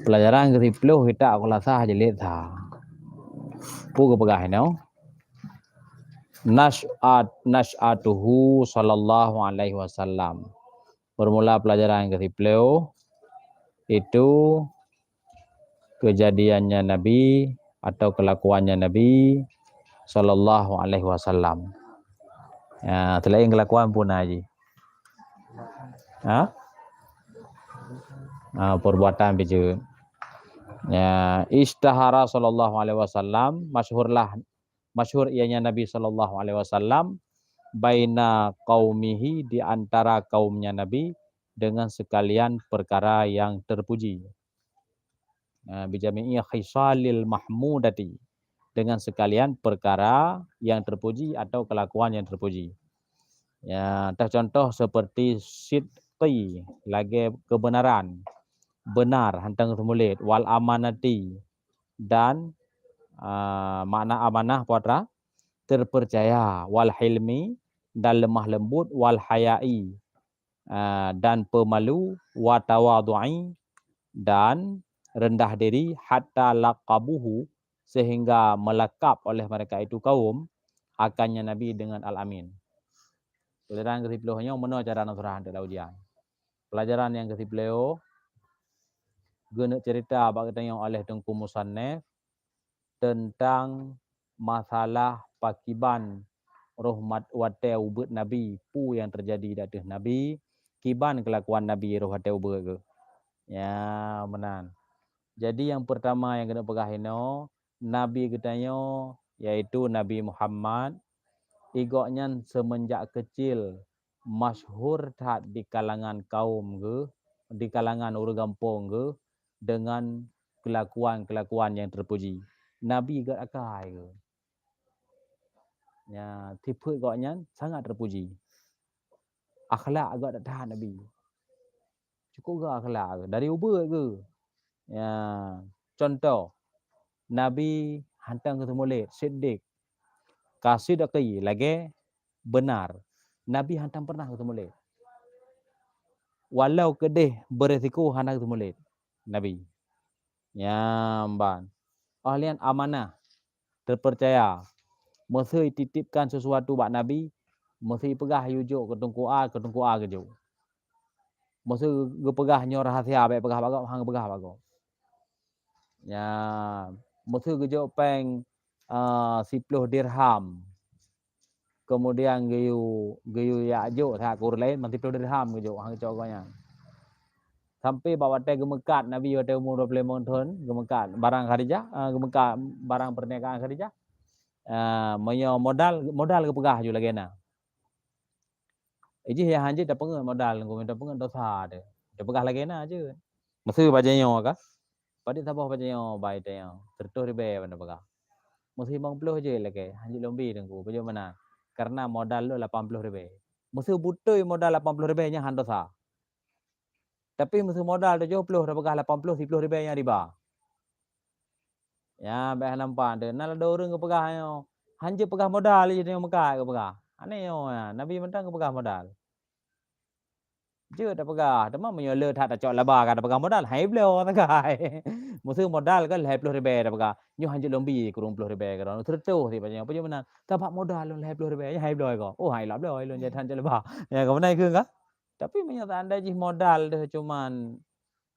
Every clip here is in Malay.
Pelajaran ke-10 kita aku rasa jelit tha. Pu ke pegah no. Nash'atuhu sallallahu alaihi wasallam. Bermula pelajaran ke-10 itu kejadiannya Nabi atau kelakuannya Nabi sallallahu alaihi wasallam. Ya, selain kelakuan pun haji. Perbuatan biju. Ya, istahara sallallahu alaihi wasallam, masyhur ianya Nabi sallallahu alaihi wasallam baina qaumihi, di antara kaumnya Nabi dengan sekalian perkara yang terpuji. Bijami'i khisalil mahmudati, dengan sekalian perkara yang terpuji atau kelakuan yang terpuji. Ya, contoh seperti sidqi, lagi kebenaran, benar hantang temulit, wal amanati, dan makna amanah puatra terpercaya, wal hilmi, dan lemah lembut, wal hayai, dan pemalu, wa tawadhu'i, dan rendah diri, hatta laqabuhu, sehingga melekap oleh mereka itu kaum akannya Nabi dengan al-amin. Pelajaran ke-10 nya mana cara nak surah untuk ujian. Pelajaran yang ke-10 guna cerita berkaitan oleh Tengku Musannif tentang masalah pakiban rahmat wate ubud Nabi pu yang terjadi datih Nabi, kiban kelakuan Nabi rohate ubud ke. Ya, menan. Jadi yang pertama yang kena pegahino Nabi ketanyo yaitu Nabi Muhammad igoknya semenjak kecil masyhur tak di kalangan kaum ke, di kalangan orang kampung ke, dengan kelakuan-kelakuan yang terpuji. Nabi gak akai ke. Ya, tipe igoknya sangat terpuji. Akhlak agak tak tahan Nabi. Cukup gak akhlak ke, dari ubah ke. Ya, contoh Nabi hantar ke semulit, siddiq, kasidqi, lagi benar. Nabi hantam pernah ketemu leh. Walau kedeh beresiko hantam ketemu leh. Nabi. Ya, ban. Ahlian amanah, terpercaya. Mesti titipkan sesuatu bak Nabi, mesti pegah yujuk ketungku A ke jo. Mesti gepegah nyor rahasia baik pegah bagak hang pegah bagak. Ya, mesti gejo peng 10 dirham. Kemudian geyu ya ajo tak kur lain nanti perlu dirham gejo hang cogonya. Sampai bawa teh gemekat Nabi wate umur 25 tahun gemekat barang Khadijah, gemekat barang pernikahan Khadijah. Menyo modal ke pegah ju lagi na. Iji ya hanji dah pengen modal ngko minta pengen dosa de. Dah pegah lagi na aje. Mesti bajanyo ka. Padi sabah bajanyo bai teh. 100 ribu benda pegah. Mesti 50 je lagi. Hanji lombi dengku bajo mana. Karena modal lo 80 ribu. Mesti butuh modal 80 ribu nya han dosa. Tapi mesti modal 70 dah pegah 80 10 ribu nya riba. Ya, baik nampak de. Nal ada orang ke pegah yo. Hanje pegah modal je tengok Mekah ke pegah. Aneh yo ya. Nabi mentang ke pegah modal. Je dah pegah. Demam menyo le tak cok laba ka dah pegah modal. Hai belo tak kai. Mesti modal kan 20 ribu dah pegah. Nyo hanje lombi kurung 10 ribu ka. Tertuh ti banyak. Apa je menan? Tapak modal 20 ribu ya hai belo ko. Oh hai lah belo ilun je tan je laba. Ya ke mana ke ka? Tapi menyata anda je modal dah cuman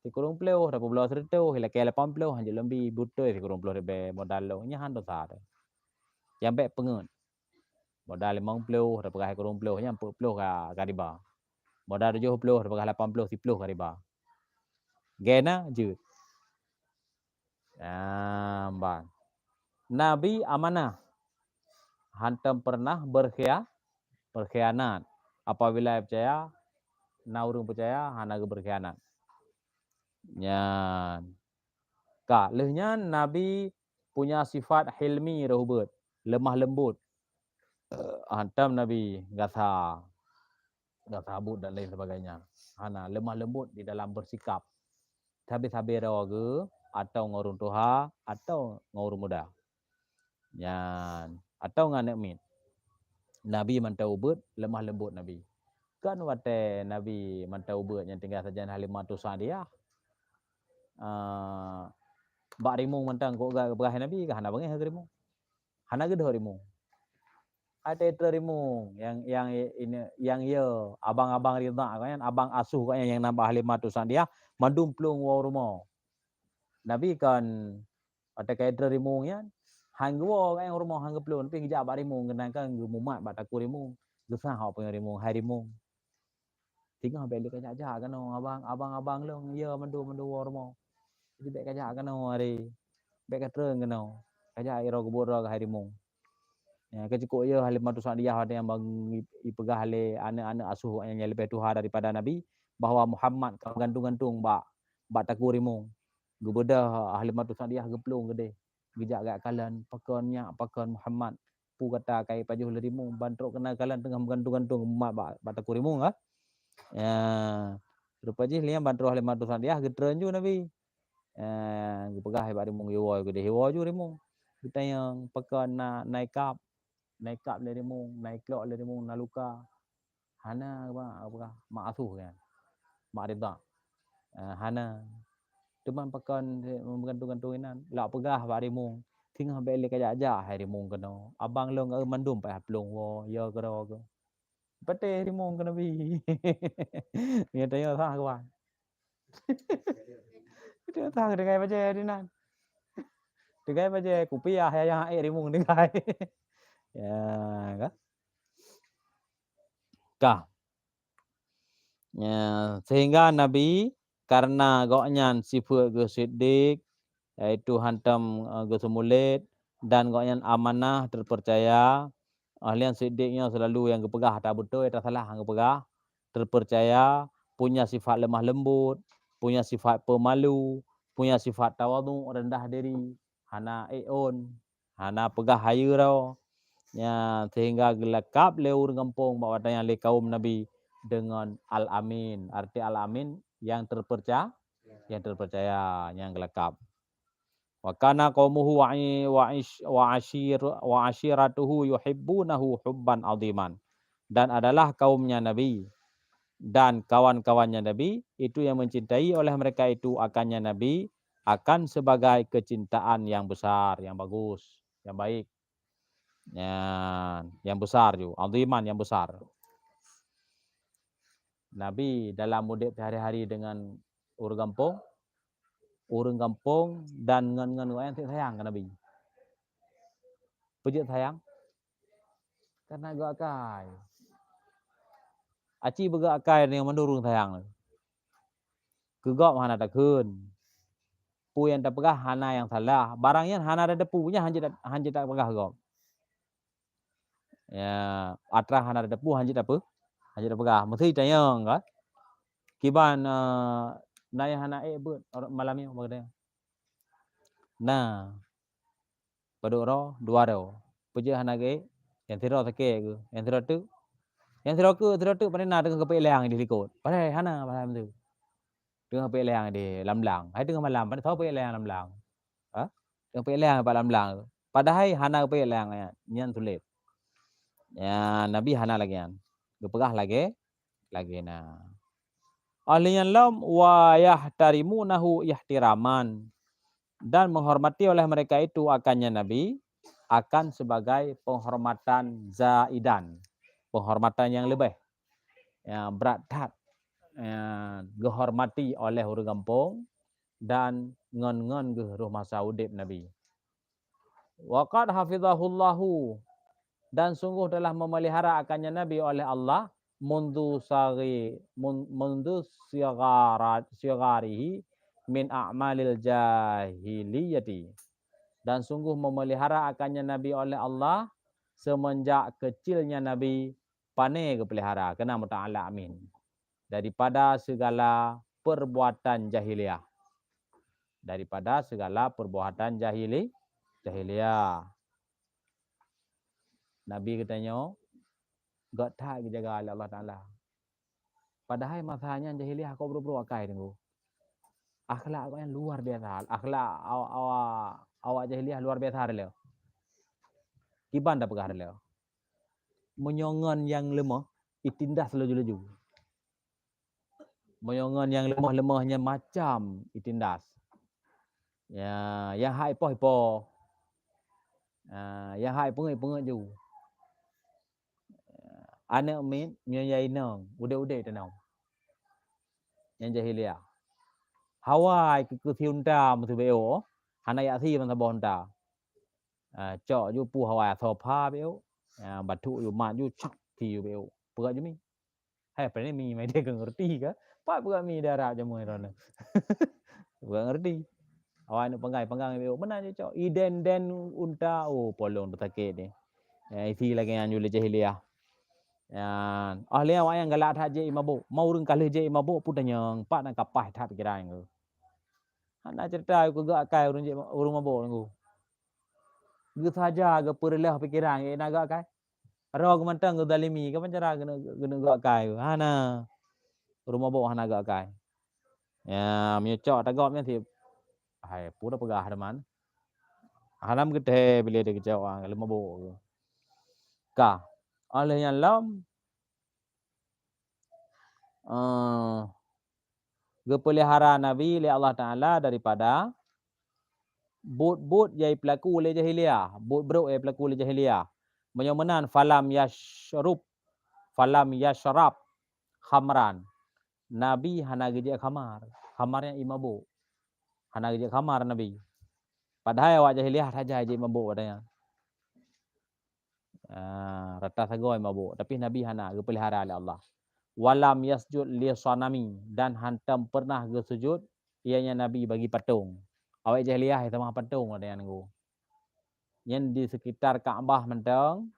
kurung puluh, dah puluh sertu, hilang ke 80, hanya lebih butuh kurung puluh ribu modal lo, nya han dosa dah. Yang baik pengen. Modal 50, dah pakai kurung puluh, nya 40 ka riba. Modal 70, dah pakai 80, 10 ka riba. Gena je. Bang. Nabi amanah. Hantam pernah berkhianat. Apabila percaya, na urung percaya, hana berkhianat. Nyan. Kak, lehnya Nabi punya sifat hilmi rahubut, lemah lembut. Hantam Nabi gasa sabut dan lain sebagainya. Hana lemah lembut di dalam bersikap. Sabi-sabi rawaga atau ngurung tuha atau ngurung muda. Nyan. Atau nganek min. Nabi mantau ubud, lemah lembut Nabi. Kan wate Nabi mantau ubud yang tinggal saja Halimatu Sa'diyah. bak rimung mentang kok berah Nabi ke hana bangeh rimung. Hana gedo rimung. Ada rimung yang ini yang ya abang-abang ridha kan abang asuh kan yang nambah Halimatusan dia mandumplung wa rumah. Nabi kan ada kait rimung ya. Hang gua kan yang rumah hang geplun tapi ngejak bak rimung kena kan mumat bak taku rimung. Gesah hau pengen rimung hai rimung. Tinggal balik kajak kan abang-abang long ya mandu wa rumah. Jadi bek kajak kan hari bek katreng kan kajak iro kubur ke hari rimung. Ya, kecikuk ya Halimatusan dia ada yang bagi ipegah le anak-anak asuh yang lebih tuha daripada Nabi bahwa Muhammad kau gantung-gantung bak taku rimung. Gebedah Halimatusan dia geplung gede. Gejak gak kalan pakonnya pakon Muhammad. Pu kata kai pajuh le rimung bantruk kena kalan tengah gantung-gantung mak bak taku rimung ah. Ya. Rupa je liang bantruk Halimatusan dia getren ju Nabi. Gepegah bak rimung yo gede hewa ju rimung. Kita yang pakon naik kap le rimung, naik klok le rimung naluka. Hana apa mak asuh kan. Mak ridha. Hana teman pakon menggantung-gantung inan. Lak pegah bak rimung. Tinggal balik aja hai rimung kena. Abang lo ngau mandum pai haplung wo ya kero ke. Pete rimung kena bi. Dia tanya sah kawan. Dia sah dengan baca dinan. Dengan baca kupiah yang rimung dengan. Ya kan. Kah. Ya, sehingga Nabi karena goknyan sifat ke siddiq yaitu hantam ke semulit dan goknyan amanah terpercaya ahlian siddiqnya selalu yang kepegah tak betul tak salah yang kepegah terpercaya punya sifat lemah lembut punya sifat pemalu punya sifat tawadhu rendah diri hana eon hana pegah hayu rau ya sehingga gelakap leur kampung bawa yang le kaum Nabi dengan Al-Amin. Arti Al-Amin yang terpercaya, yang gelakap. Wa kana qaumuhu wa ashiratuhu yuhibbunahu hubban aziman. Dan adalah kaumnya Nabi dan kawan-kawannya Nabi itu yang mencintai oleh mereka itu akannya Nabi akan sebagai kecintaan yang besar, yang bagus, yang baik. Ya, yang besar juga, aziman yang besar. Nabi dalam mudik sehari-hari dengan orang kampung dan ngan yang sayang ke Nabi. Pejut sayang karena gak akai. Aci begak akai yang mendurung sayang. Kegak mana tak kun. Pu yang tak pegah hana yang salah. Barangnya hana ada punya hanjit tak pegah gak. Ya, atra hana ada pu hanjit apa? Hanjit tak pegah. Mesti tayang kan. Kiban naya hana but malamnya bagada. Nah, padoro dua ro. Puja hana ge yang tiro take ke. Yang tiro tu pada nak tengah kepe leang di likut. Pada hana malam tu. Tengah kepe leang di lamlang. Hai tengah malam pada tahu kepe leang lamlang. Ha? Tengah kepe leang pada lamlang. Padahal hana kepe leang nyan sulit. Ya Nabi hana lagi kan. Gepegah lagi nah. Ahliyan lam wa yahtarimunahu ihtiraman dan menghormati oleh mereka itu akannya Nabi akan sebagai penghormatan zaidan, penghormatan yang lebih yang berat gehormati oleh orang kampung dan ngon ge rumah saudip Nabi. Waqad hafizahullahu dan sungguh telah memelihara akannya Nabi oleh Allah mundu sigarihi min a'malil jahiliyati dan sungguh memelihara akannya Nabi oleh Allah semenjak kecilnya Nabi pane kepelihara kena muta'ala amin daripada segala perbuatan jahiliyah Nabi katanya gak tak dijaga oleh Allah Ta'ala. Padahal masanya jahiliyah kau buru-buru akai tunggu. Akhlak kau yang luar biasa. Akhlak awak jahiliyah luar biasa ada. Kiban dah pegah ada. Menyongon yang lemah, itindas laju-laju. Menyongon yang lemah-lemahnya macam itindas. Ya, yang hai poh-poh. Yang hai pengit-pengit ju. Anak min nyai nong, udah tenang. Yang jahiliah. Hawai ke thiunta mu tu beo. Hana ya thi man bonta. Cok ju pu hawai tho pha beo. Batu ju mat ju cak thi ju beo. Perak je mi. Hai apa ni mi mai dia ke ngerti ke? Pak perak mi darah je moi rona. Perak ngerti. Awak nak penggang beo. Mana je cok. Iden den unta. Oh polong betakit ni. Isi lagi yang jule jahiliah. Ahli awak yang galak tak je mabuk. Mau rung kalih je mabuk pun tanya. Pak nak kapah tak pikiran ke. Nak cerita aku gak kai urung mabuk aku. Ge saja ge perlah pikiran nak gak kai. Ro ke mantang ke dalimi ke pancara kena gak kai. Hana. Urung mabuk hana gak kai. Ya, menyocok tagapnya ti. Hai, pura pegah teman. Hanam gede bila dia kecewa kalau mabuk. Ka. Oleh yang lam gepelihara Nabi oleh Allah Ta'ala daripada but yang pelaku oleh jahiliah. But beruk yang pelaku oleh jahiliah. Menyomenan falam yashrab khamran. Nabi hana gejek khamar. Khamarnya imabuk. Hana gejek khamar Nabi. Padahal awak jahiliah saja gejek mabuk katanya. Rata sagoi mabuk. Tapi Nabi hana gepelihara oleh Allah. Walam yasjud li sanami. Dan hantam pernah gesujud ianya Nabi bagi patung. Awak jahiliah itu mah patung ada yang nunggu. Yang di sekitar Kaabah mentang,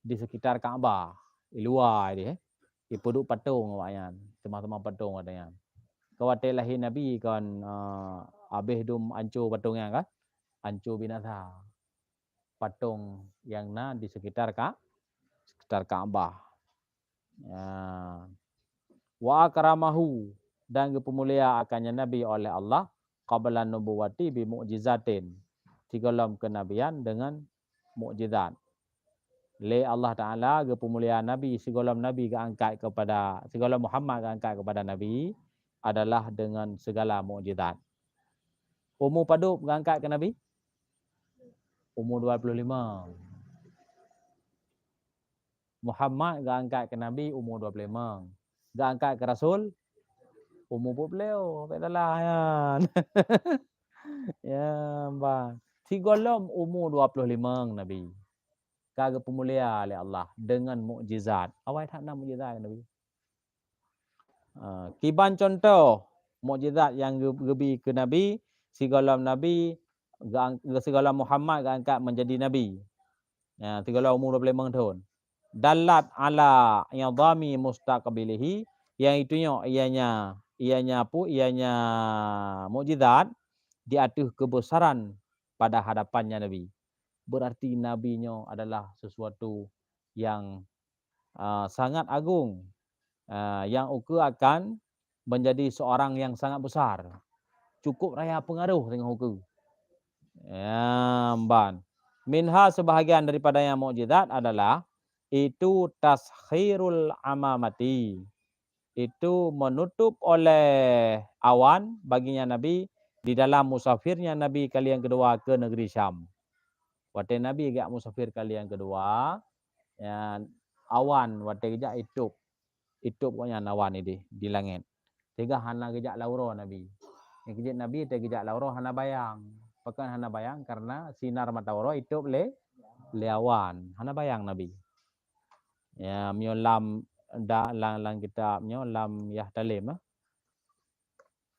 di sekitar Kaabah, di luar dia, ipoduk patung awak yang, tema-tema patung ada yang. Kau lahir Nabi kan, habis dum ancur patungnya kan, ancur binasa. Patung yang di sekitar Kaabah. Wa akramahu dan pemulia akannya Nabi oleh Allah qabla nubuwati bi mu'jizatin. Tigalam kenabian dengan mukjizat. Le Allah Taala ke pemuliaan Nabi segala Nabi keangkat kepada segala Muhammad keangkat kepada Nabi adalah dengan segala mukjizat. Umur paduk keangkat ke Nabi umur 25. Muhammad keangkat ke Nabi umur 25. Keangkat ke Rasul umur pun beliau. Baiklah ya. Ya, bang. Tigalam umur 25 Nabi. Kaga pemulia oleh Allah dengan mukjizat. Awak tak nak mukjizat Nabi. Kiban contoh mukjizat yang gebi ke Nabi, segala Nabi, segala Muhammad angkat menjadi Nabi. Ya, segala umur 25 tahun. Dalat ala yadami mustaqbilihi, yang itunya ianya mukjizat di atas kebesaran pada hadapannya Nabi. Berarti nabinya adalah sesuatu yang sangat agung, yang ukur akan menjadi seorang yang sangat besar. Cukup raya pengaruh dengan ukur. Ya, ban. Minha sebahagian daripada yang mukjizat adalah itu taskhirul amamati. Itu menutup oleh awan baginya Nabi di dalam musafirnya Nabi kali yang kedua ke negeri Syam. Waktu Nabi agak musafir kali yang kedua, ya, awan waktu kejap itu pokoknya awan ini di langit. Tiga hana kejap lauro Nabi. Yang kejap Nabi kejap lauro hana bayang. Pakai hana bayang karena sinar matahari itu le awan. Hana bayang Nabi. Ya, mio lam lang kitabnya lam yahtalim.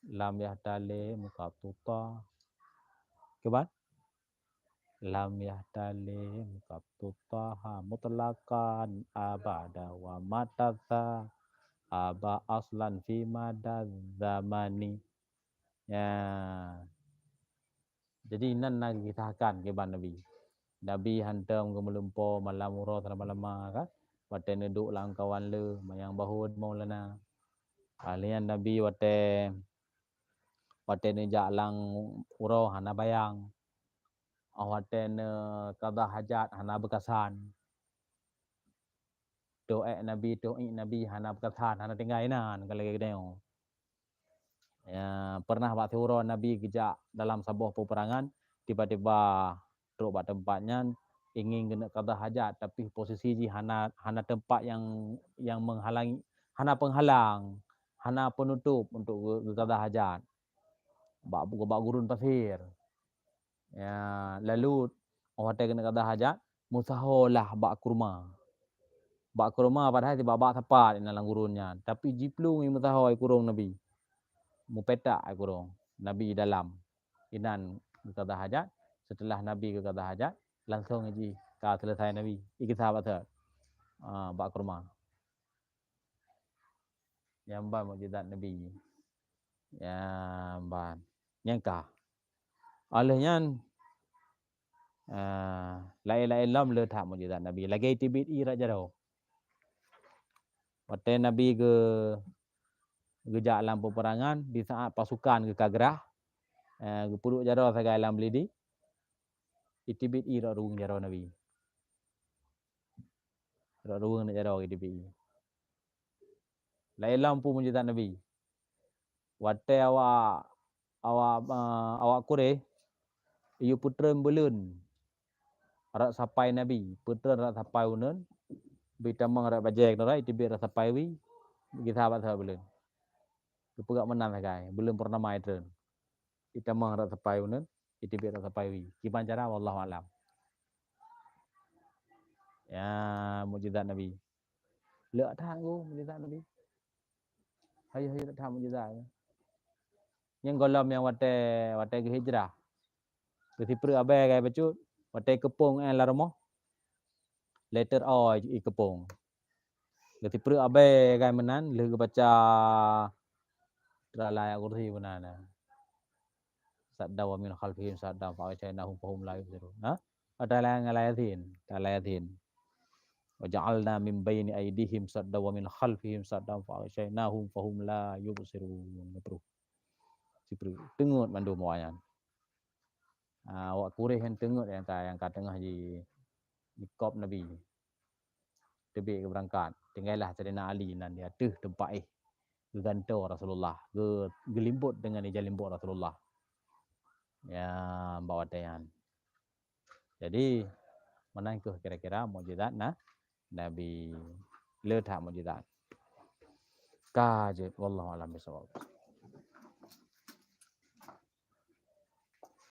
Lam yahtalim muqatuta. Coba. Lam yahtalim muqatuta mutlaqan abada wa matata aba aslan fi madad zamani. Ya. Jadi nan nak kita akan ke Nabi. Nabi hantam ke melumpo malam uro malam kan. Wate neduk lang kawan le mayang bahud maulana. Alian Nabi wate ne jalang uro hana bayang. Wate ne qada hajat hana bekasan. Doa Nabi hana bekasan hana tinggal inan kalau kita tengok. Ya, pernah bak teuro Nabi kejak dalam sebuah peperangan tiba-tiba duduk bak tempatnya ingin kena qada hajat tapi posisi ji hana tempat yang menghalangi, hana penghalang, hana penutup untuk qada hajat. Bak gurun pasir. Ya, lalu orang kena qada hajat musaholah bak kurma. Bak kurma padahal tiba bak tepat dalam gurunnya, tapi jiplung musaho kurung Nabi. Mupetak kurung Nabi dalam inan qada hajat. Setelah Nabi ke qada hajat langsung ji ka selesai Nabi iki sahabat ter bak kurma yang ban mukjizat Nabi ya ban nyangka olehnya la ilaha illallah le tha mukjizat Nabi lagi tibit i ra jaro waktu Nabi ke gejak dalam peperangan di saat pasukan ke Kagrah ke puruk jaro sagai dalam belidi itibit i ra ruang jaro Nabi ra ruang nak jaro itibit i la ilaha pu mukjizat Nabi waktu awak kure iu putra belun rak sapai Nabi putra rak sapai unen bitamang rak bajek nora itibit rak sapai wi bagi sahabat sahabat belun kepegak menang sagai belum pernah mai tren itamang rak sapai unen itibit rak sapai wi kiban cara wallahu alam ya mukjizat Nabi lek tha go mukjizat Nabi hayo tha mukjizat yang golam yang wate ke hijrah ke sipru abai gai bacut wate kepung larmo letter o i kepung ke sipru abai gai menan le baca Teralaya kursi benana. Sadda wa min khalfihim sadda fa ayainahum fahum la yubsirun. Ha? Adala ngalayatin. Wa ja'alna min baini aydihim sadda wa min khalfihim sadda fa ayainahum fahum la yubsirun. Terus. Sipri tengut mandu moayan. Awak kureh yang tengut yang ka tengah di kop Nabi. Tebik ke berangkat. Tinggallah Sayyidina Ali nan dia teh tempat geganto Rasulullah. Gelimbut dengan ijal limbut Rasulullah. Ya bawa tayan. Jadi mana itu kira-kira mukjizat Nabi le tha mukjizat. Ka je wallahu alam bisawab.